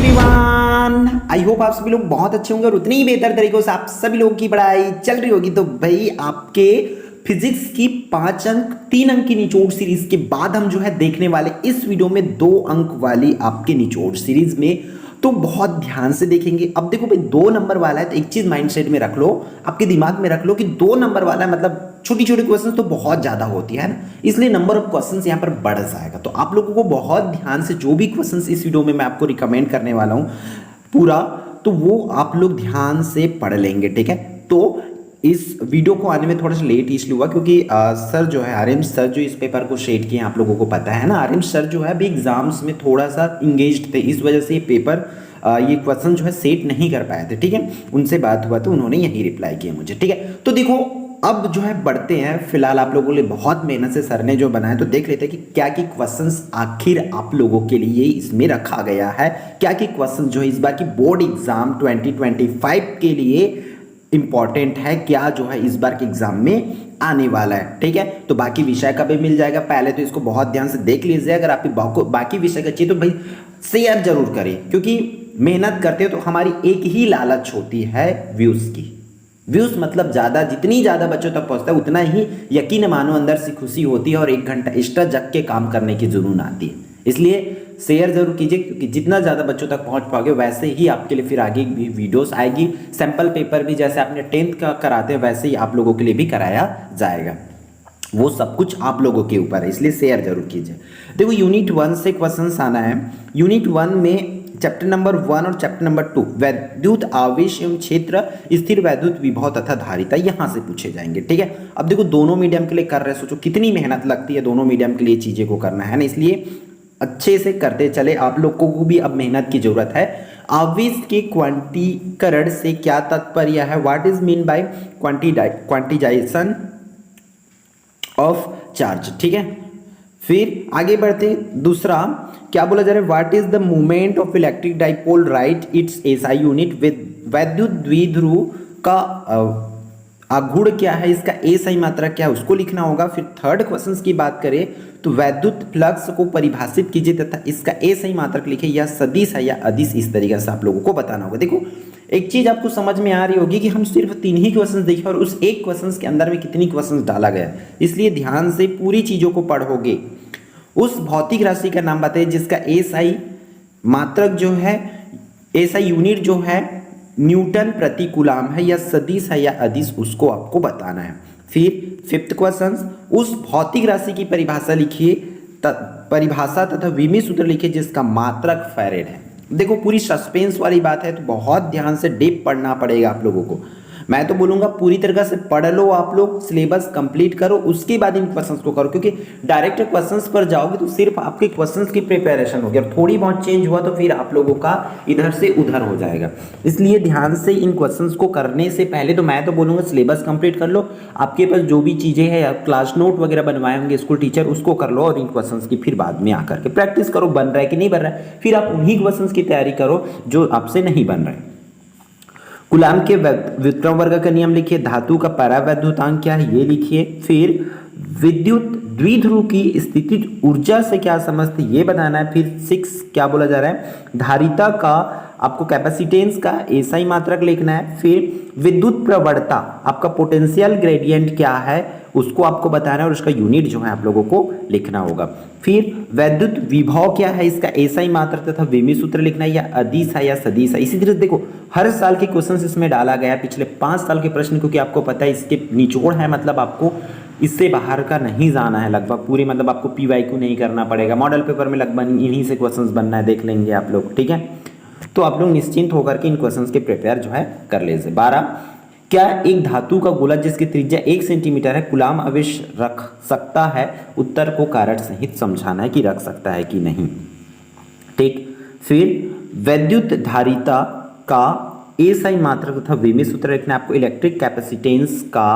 Everyone, I hope आप सभी लोग बहुत अच्छे होंगे और उतनी ही बेहतर तरीकों से आप सभी लोगों की पढ़ाई चल रही होगी। तो भाई आपके फिजिक्स की 5 अंक 3 अंक की निचोड़ सीरीज के बाद हम जो है देखने वाले इस वीडियो में 2 अंक वाली आपके निचोड़ सीरीज में। तो बहुत ध्यान से देखेंगे। अब देखो भाई 2 नंबर वाला है तो एक चीज माइंडसेट में रख लो, आपके दिमाग में रख लो कि 2 नंबर वाला है मतलब छोटी छोटी क्वेश्चन तो बहुत ज्यादा होती है ना, इसलिए नंबर ऑफ क्वेश्चंस यहाँ पर बढ़ जाएगा। तो आप लोगों को बहुत ध्यान से जो भी क्वेश्चंस इस वीडियो में मैं आपको रिकमेंड करने वाला हूँ पूरा, तो वो आप लोग ध्यान से पढ़ लेंगे, ठीक है। तो इस वीडियो को आने में थोड़ा सा लेट इसलिए हुआ क्योंकि सर जो है आर्यन सर जो इस पेपर को शेड किए आप लोगों को पता है ना, आर्यन सर जो है अभी एग्जाम्स में थोड़ा सा इंगेज्ड थे, इस वजह से ये पेपर ये क्वेश्चन जो है सेट नहीं कर पाए थे, ठीक है। उनसे बात हुआ तो उन्होंने यही रिप्लाई किया मुझे, ठीक है। तो देखो अब जो है बढ़ते हैं, फिलहाल आप लोगों के लिए बहुत मेहनत से सर ने जो बनाया तो देख लेते हैं कि क्या की क्वेश्चंस आखिर आप लोगों के लिए इसमें रखा गया है, क्या की क्वेश्चन जो है इस बार की बोर्ड एग्जाम 2025 के लिए इंपॉर्टेंट है, क्या जो है इस बार के एग्जाम में आने वाला है, ठीक है। तो बाकी विषय का भी मिल जाएगा, पहले तो इसको बहुत ध्यान से देख लीजिए। अगर आपको बाकी विषय का चाहिए तो भाई शेयर जरूर करें, क्योंकि मेहनत करते हो तो हमारी एक ही लालच होती है व्यूज की। व्यूज मतलब ज्यादा, जितनी ज्यादा बच्चों तक पहुंचता है उतना ही यकीन मानो अंदर से खुशी होती है और 1 घंटा एक्स्ट्रा जग के काम करने की जुनून आती है। इसलिए शेयर जरूर कीजिए, क्योंकि जितना ज्यादा बच्चों तक पहुंच पाओगे वैसे ही आपके लिए फिर आगे भी वीडियोस आएगी। सैंपल पेपर भी जैसे आपने 10th का कराते हैं वैसे ही आप लोगों के लिए भी कराया जाएगा। वो सब कुछ आप लोगों के ऊपर है, इसलिए शेयर जरूर कीजिए। देखो यूनिट 1 से क्वेश्चंस आना है। यूनिट 1 में चैप्टर नंबर 1 और चैप्टर नंबर 2 वैद्युत आवेश एवं क्षेत्र, स्थिर वैद्युत विभव तथा धारिता यहां से पूछे जाएंगे, ठीक है। अब देखो दोनों मीडियम के लिए कर रहे हैं, सोचो कितनी मेहनत लगती है दोनों मीडियम के लिए चीजें को करना है ना, इसलिए अच्छे से करते चले। आप लोगों को भी अब मेहनत की जरूरत है। आवेश के क्वांटीकरण से क्या तात्पर्य है, what is mean by quantisation of charge, ठीक है। फिर आगे बढ़ते, दूसरा क्या बोला जा रहा है, what is the movement of electric dipole, right it's SI unit with वैद्युत द्विध्रुव का आघूर्ण क्या है, इसका एसआई मात्रा क्या है उसको लिखना होगा। फिर थर्ड क्वेश्चन की बात करें तो वैद्युत फ्लक्स को परिभाषित कीजिए तथा इसका एसआई मात्रक लिखे, या सदिश है या अदिश, इस तरीके से आप लोगों को बताना होगा। देखो एक चीज आपको समझ में आ रही होगी कि हम सिर्फ 3 ही क्वेश्चन देखे और उस एक क्वेश्चन के अंदर में कितनी क्वेश्चन डाला गया, इसलिए ध्यान से पूरी चीजों को पढ़ोगे। उस भौतिक राशि का नाम बताइए जिसका एसआई मात्रक जो है, एसआई यूनिट जो है न्यूटन प्रति कूलाम है, या सदिश है या अदिश, उसको आपको बताना है। फिर 5th क्वेश्चन, उस भौतिक राशि की परिभाषा लिखिए, परिभाषा तथा विमी सूत्र लिखिए जिसका मात्रक फैरेड है। देखो पूरी सस्पेंस वाली बात है तो बहुत ध्यान से डीप पढ़ना पड़ेगा आप लोगों को। मैं तो बोलूंगा पूरी तरीके से पढ़ लो, आप लोग सिलेबस कंप्लीट करो, उसके बाद इन क्वेश्चंस को करो, क्योंकि डायरेक्ट क्वेश्चंस पर जाओगे तो सिर्फ आपके क्वेश्चंस की प्रिपरेशन होगी और थोड़ी बहुत चेंज हुआ तो फिर आप लोगों का इधर से उधर हो जाएगा। इसलिए ध्यान से इन क्वेश्चंस को करने से पहले तो मैं तो बोलूंगा सिलेबस कंप्लीट कर लो, आपके पास जो भी चीजें हैं, क्लास नोट वगैरह बनवाए होंगे स्कूल टीचर, उसको कर लो और इन क्वेश्चंस की फिर बाद में आकर के प्रैक्टिस करो, बन रहा है कि नहीं बन रहा है, फिर आप उन्हीं क्वेश्चंस की तैयारी करो जो आपसे नहीं बन रहा है। कूलाम के व्युत्क्रम वर्ग का नियम लिखिए, धातु का परावैद्युतांक क्या है ये लिखिए। फिर विद्युत द्विध्रुव की स्थितिज ऊर्जा से क्या समझते ये बताना है। फिर 6 क्या बोला जा रहा है, धारिता का आपको कैपेसिटेंस का एसआई मात्रक लिखना है। फिर विद्युत प्रवणता आपका पोटेंशियल ग्रेडियंट क्या है उसको आपको बताना है और उसका यूनिट जो है आप लोगों को लिखना होगा। फिर वैद्युत विभव क्या है, इसका एसआई मात्रक तथा विमी सूत्र लिखना है, या अदिश है या सदिश है। इसी तरह देखो हर साल के क्वेश्चन इसमें डाला गया, पिछले 5 साल के प्रश्न, क्योंकि आपको पता है इसके निचोड़ है, मतलब आपको इससे बाहर का नहीं जाना है लगभग पूरी, मतलब आपको पीवाईक्यू नहीं करना पड़ेगा। मॉडल पेपर में लगभग इन्हीं से क्वेश्चंस बनना है, देख लेंगे आप लोग, ठीक है। तो आप लोग निश्चिंत होकर के इन क्वेश्चंस के प्रिपेयर जो है कर लीजिए। 12, क्या एक धातु का गोला जिसकी त्रिज्या 1 सेंटीमीटर है कूलाम आवेश रख सकता है, उत्तर को कारण सहित समझाना है कि रख सकता है कि नहीं, ठीक। फिर वैद्युत धारिता का एसआई मात्रक तथा विमी सूत्र लिखना है आपको, इलेक्ट्रिक कैपेसिटेंस का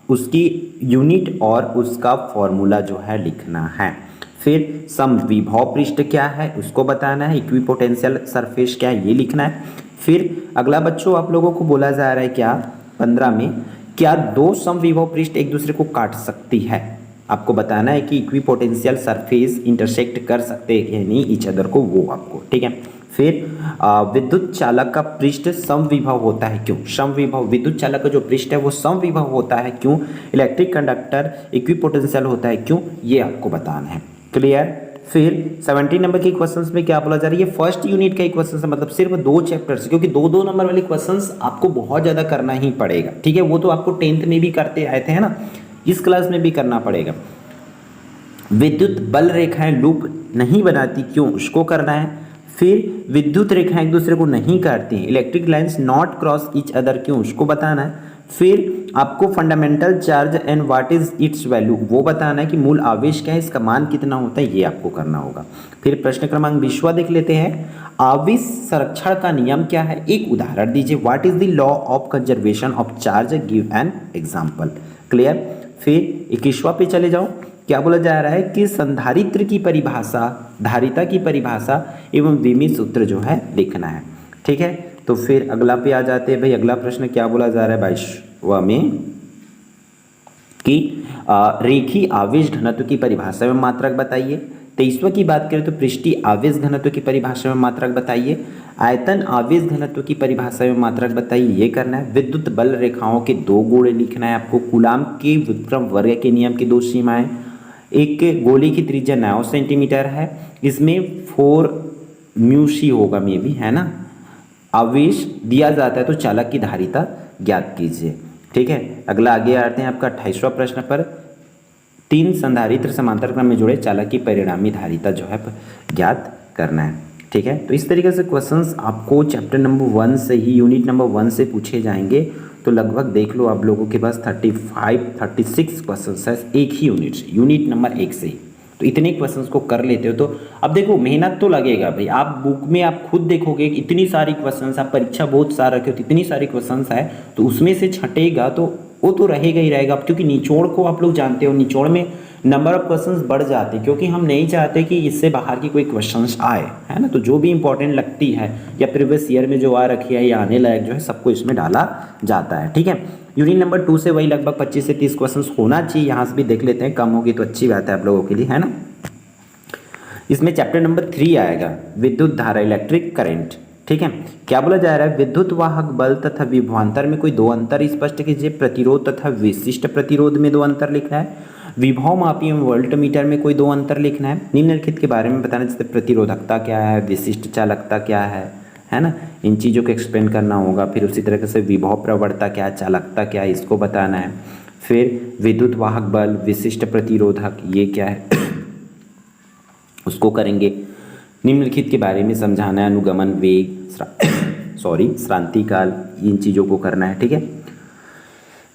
उसकी यूनिट और उसका फॉर्मूला जो है लिखना है। फिर समविभव पृष्ठ क्या है उसको बताना है, इक्विपोटेंशियल सरफेस क्या है ये लिखना है। फिर अगला बच्चों आप लोगों को बोला जा रहा है क्या 15 में, क्या 2 समविभव पृष्ठ एक दूसरे को काट सकती है, आपको बताना है कि इक्विपोटेंशियल सरफेस इंटरसेक्ट कर सकते हैं या नहीं ईच अदर को, वो आपको, ठीक है। फिर विद्युत चालक का पृष्ठ समविभव होता है क्यों? समविभव, विद्युत चालक का जो पृष्ठ है वो समविभव होता है क्यों? इलेक्ट्रिक कंडक्टर इक्विपोटेंशियल होता है क्यों? ये आपको बताना है। क्लियर? फिर 17 नंबर के क्वेश्चंस में क्या बोला जा रहा है? ये फर्स्ट यूनिट का एक क्वेश्चन है, मतलब सिर्फ 2 चैप्टर्स, क्योंकि 2-2 नंबर वाले क्वेश्चंस आपको बहुत ज़्यादा करना ही पड़ेगा। ठीक है, वो तो आपको 10th में भी करते आए थे, है ना, इस क्लास में भी करना पड़ेगा। विद्युत बल रेखाएं लूप नहीं बनाती क्यों? उसको करना है। फिर विद्युत रेखाएं एक दूसरे को नहीं काटती, electric lines not cross each other क्यों? उसको बताना है। फिर आपको fundamental charge and what is it's value, वो बताना है कि मूल आवेश क्या है, इसका मान कितना होता है, ये आपको करना होगा। फिर प्रश्न क्रमांक 20वां देख लेते हैं। आवेश संरक्षण का नियम क्या है? एक उदाहरण दीजिए। What is the law of conservation of charge, give an example. Clear? फिर 21वां पे चले जाओ। क्या बोला जा रहा है कि संधारित्र की परिभाषा, धारिता की परिभाषा एवं विमित सूत्र जो है लिखना है। ठीक है, तो फिर अगला पे आ जाते हैं भाई। अगला प्रश्न क्या बोला जा रहा है 22वां में कि रेखीय आवेश घनत्व की परिभाषा में मात्रक बताइए। 23वां की बात करें तो पृष्ठीय आवेश घनत्व की परिभाषा में मात्रक बताइए। आयतन आवेश घनत्व की परिभाषा में मात्रक बताइए, ये करना है। विद्युत बल रेखाओं के 2 गुण लिखना है आपको। कूलाम के व्युत्क्रम वर्ग के नियम की 2 सीमाएं। एक गोली की त्रिज्या 9 सेंटीमीटर है, इसमें 4 म्यूसी होगा मे बी, है ना। आवेश दिया जाता है तो चालक की धारिता ज्ञात कीजिए। ठीक है, अगला आगे आते हैं आपका 28वां प्रश्न पर। 3 संधारित्र समांतर क्रम में जुड़े, चालक की परिणामी धारिता जो है ज्ञात करना है। ठीक है, तो इस तरीके से क्वेश्चंस आपको चैप्टर नंबर 1 से ही, यूनिट नंबर 1 से पूछे जाएंगे। तो लगभग देख लो आप लोगों के पास 35-36 क्वेश्चंस है एक ही यूनिट से, यूनिट नंबर 1 से ही। तो इतने क्वेश्चंस को कर लेते हो तो अब देखो मेहनत तो लगेगा भाई। आप बुक में आप खुद देखोगे इतनी सारी क्वेश्चंस, आप परीक्षा बहुत सारा रखे हो तो इतनी सारी क्वेश्चंस है, तो उसमें से छटेगा तो वो तो रहेगा ही रहेगा। क्योंकि निचोड़ को आप लोग जानते हो, निचोड़ में नंबर ऑफ क्वेश्चंस बढ़ जाते हैं, क्योंकि हम नहीं चाहते कि इससे बाहर की कोई क्वेश्चंस आए, है ना। तो जो भी इंपॉर्टेंट लगती है या प्रीवियस ईयर में जो आ रखी है या आने लायक जो है, सबको इसमें डाला जाता है। ठीक है, यूनिट नंबर 2 से वही लगभग 25 से 30 क्वेश्चंस होना चाहिए। यहाँ से भी देख लेते हैं, कम होगी तो अच्छी बात है आप लोगों के लिए, है ना। इसमें चैप्टर नंबर 3 आएगा, विद्युत धारा, इलेक्ट्रिक करंट। ठीक है, क्या बोला जा रहा है? विद्युत वाहक बल तथा विभवांतर में कोई 2 अंतर स्पष्ट कीजिए। प्रतिरोध तथा विशिष्ट प्रतिरोध में 2 अंतर लिखना है। विभव मापी एवं वोल्टमीटर में कोई 2 अंतर लिखना है। निम्नलिखित के बारे में बताना, जैसे प्रतिरोधकता क्या है, विशिष्ट चालकता क्या है ना, इन चीज़ों को एक्सप्लेन करना होगा। फिर उसी तरह से विभव प्रवणता क्या है, चालकता क्या है, इसको बताना है। फिर विद्युत वाहक बल, विशिष्ट प्रतिरोधक ये क्या है उसको करेंगे। निम्नलिखित के बारे में समझाना है, अनुगमन वेग श्रांति काल, इन चीज़ों को करना है। ठीक है,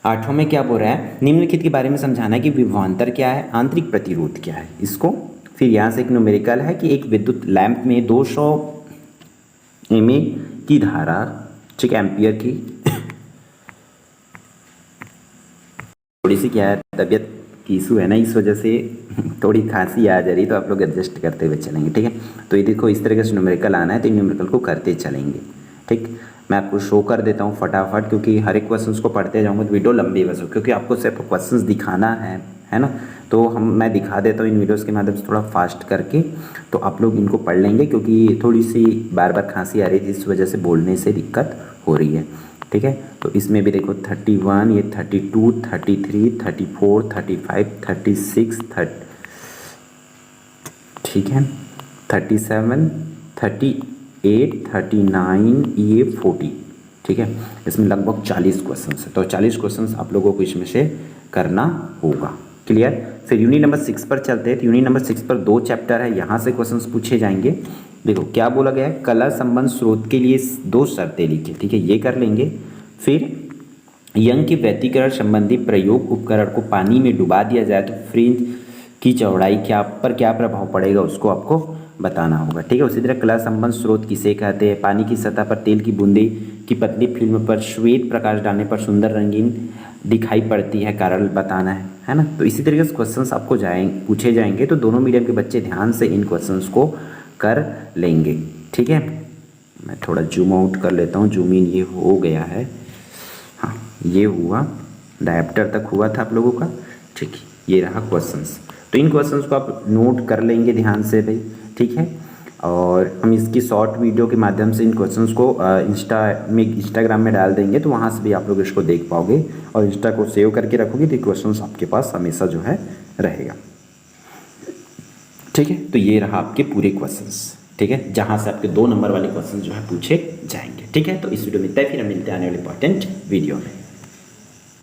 8वां में क्या बोल रहा है? निम्नलिखित के बारे में समझाना है कि विभवांतर क्या है, आंतरिक प्रतिरोध क्या है, इसको। फिर यहाँ से एक न्यूमेरिकल है कि एक विद्युत लैंप में 200 mA की धारा, ठीक, एम्पियर की, थोड़ी सी क्या है तबीयत की इशू है ना, इस वजह से थोड़ी खांसी आ जा रही, तो आप लोग एडजस्ट करते हुए चलेंगे। ठीक है, तो ये देखो इस तरीके से न्यूमेरिकल आना है, तो न्यूमेरिकल को करते चलेंगे। ठीक, मैं आपको शो कर देता हूँ फटाफट, क्योंकि हर एक क्वेश्चंस को पढ़ते जाऊँगा तो वीडियो लंबी बस हो, क्योंकि आपको सिर्फ क्वेश्चंस दिखाना है ना। तो मैं दिखा देता हूँ इन वीडियोस के माध्यम से थोड़ा फास्ट करके, तो आप लोग इनको पढ़ लेंगे, क्योंकि थोड़ी सी बार बार खांसी आ रही थी, इस वजह से बोलने से दिक्कत हो रही है। ठीक है, तो इसमें भी देखो 31, ये 32, 33, 34, 35, 36, ठीक है, 37, 38, 39, ये 40। ठीक है, इसमें लगभग 40 क्वेश्चन है, तो 40 क्वेश्चन आप लोगों को इसमें से करना होगा। क्लियर? फिर यूनिट नंबर 6 पर चलते हैं। तो यूनिट नंबर 6 पर 2 चैप्टर है, यहाँ से क्वेश्चंस पूछे जाएंगे। देखो क्या बोला गया है, कला संबंध स्रोत के लिए 2 शर्तें लिखिए। ठीक है, ये कर लेंगे। फिर यंग के व्यतिकरण संबंधी प्रयोग, उपकरण को पानी में डुबा दिया जाए तो फ्रिंज की चौड़ाई क्या प्रभाव पड़ेगा, उसको आपको बताना होगा। ठीक है, उसी तरह कला संबंध स्रोत किसे कहते हैं, पानी की सतह पर तेल की बूंदे की पतली फिल्म पर श्वेत प्रकाश डालने पर सुंदर रंगीन दिखाई पड़ती है, कारण बताना है ना। तो इसी तरीके से क्वेश्चंस आपको पूछे जाएंगे, तो दोनों मीडियम के बच्चे ध्यान से इन क्वेश्चंस को कर लेंगे। ठीक है, मैं थोड़ा जूम आउट कर लेता हूँ, जूम इन ये हो गया है, हाँ ये हुआ, डायप्टर तक हुआ था आप लोगों का। ठीक है, ये रहा क्वेश्चंस, तो इन क्वेश्चंस को आप नोट कर लेंगे ध्यान से भाई। ठीक है, और हम इसकी शॉर्ट वीडियो के माध्यम से इन क्वेश्चंस को इंस्टाग्राम में डाल देंगे, तो वहाँ से भी आप लोग इसको देख पाओगे और इंस्टा को सेव करके रखोगे तो क्वेश्चंस आपके पास हमेशा जो है रहेगा। ठीक है, तो ये रहा आपके पूरे क्वेश्चंस। ठीक है, जहाँ से आपके 2 नंबर वाले क्वेश्चन जो है पूछे जाएंगे। ठीक है, तो इस वीडियो में इतना ही, फिर हम मिलते हैं आने वाले इंपॉर्टेंट वीडियो में।